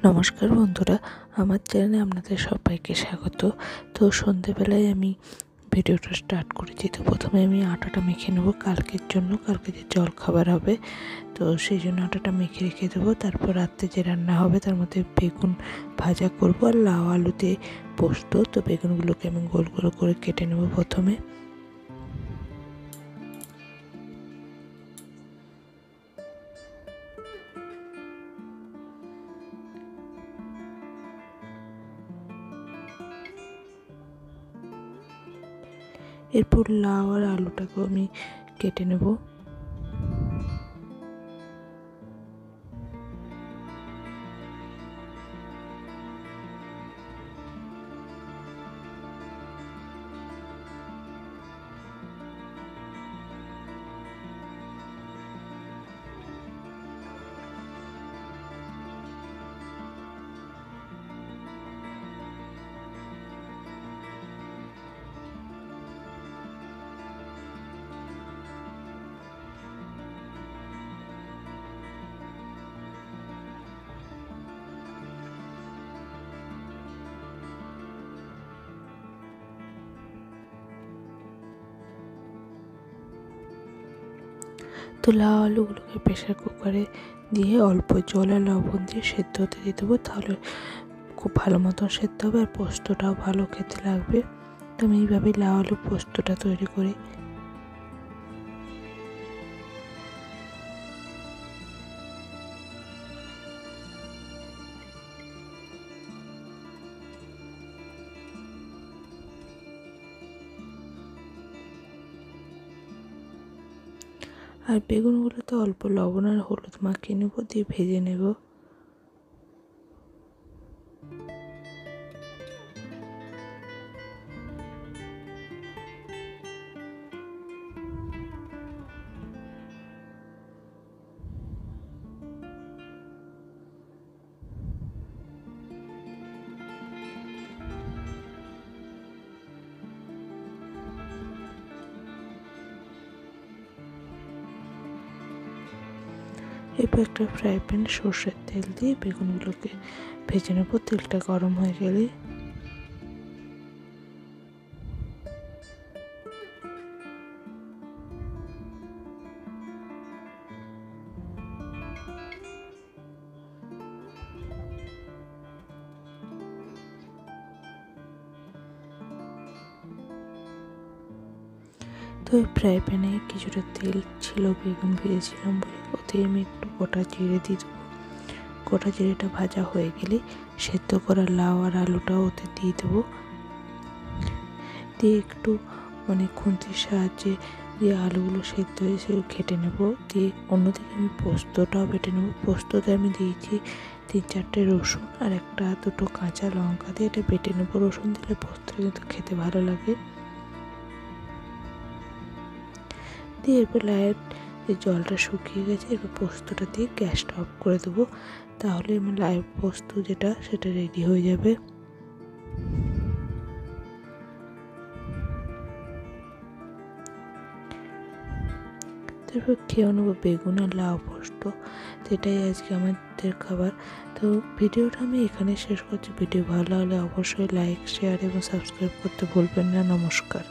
নমস্কার বন্ধুরা, আমার চ্যানেলে আপনাদের সবাইকে স্বাগত। তো সন্ধেবেলায় আমি ভিডিওটা স্টার্ট করেছি। তো প্রথমে আমি আটাটা মেখে নেবো কালকের জন্য, কালকে যে জল খাবার হবে, তো সেই জন্য আটাটা মেখে রেখে দেবো। তারপর রাত্রে যে রান্না হবে তার মধ্যে বেগুন ভাজা করবো আর লাউ আলুতে পোস্ত। তো বেগুনগুলোকে আমি গোল গোল করে কেটে নেবো প্রথমে। এরপর লাউ আর আলুটাকেও আমি কেটে নেব। তো লাউ আলুগুলোকে প্রেশার কুকারে দিয়ে অল্প জল আর লবণ দিয়ে সেদ্ধ হতে দিয়ে দেবো, তাহলে খুব ভালো মতন সেদ্ধ হবে আর পোস্তটাও ভালো খেতে লাগবে। তো আমি এইভাবেই লাউ আলু পোস্তটা তৈরি করি। আর বেগুনগুলোতে অল্প লবণ আর হলুদ মাখিয়ে নেব, দিয়ে ভেজে নেব। এরপর একটা ফ্রাই প্যানে সর্ষের তেল দিয়ে বেগুনগুলোকে ভেজে নেব। তেলটা গরম হয়ে গেলে তো ওই ফ্রাই প্যানে কিছুটা তেল ছিল, বেগুন ভেজেছিলাম বলে, ওতে আমি একটু গোটা জিরে দিয়ে দেবো। গোটা জিরেটা ভাজা হয়ে গেলে সেদ্ধ করা লাউ আর আলুটাও ওতে দিয়ে দেবো। দিয়ে একটু খুন্তির সাহায্যে দিয়ে আলুগুলো সেদ্ধ হয়ে সেগুলো ঘেটে নেবো। দিয়ে অন্যদিকে আমি পোস্তটাও বেটে নেবো। পোস্ততে আমি দিয়েছি 3-4টে রসুন আর দুটো কাঁচা লঙ্কা দিয়ে এটা বেটে নেবো। রসুন দিলে পোস্তটা কিন্তু খেতে ভালো লাগে। দিয়ে এরপর লাউয়ের যে জলটা শুকিয়ে গেছে, এরপর পোস্তটা দিয়ে গ্যাসটা অফ করে দেবো। তাহলে আমার লাউ পোস্ত সেটা রেডি হয়ে যাবে। তারপর খেয়ে নেবো বেগুন আর লাউ পোস্ত। সেটাই আজকে আমাদের খাবার। তো ভিডিওটা আমি এখানে শেষ করছি। ভিডিও ভালো লাগলে অবশ্যই লাইক, শেয়ার এবং সাবস্ক্রাইব করতে ভুলবেন না। নমস্কার।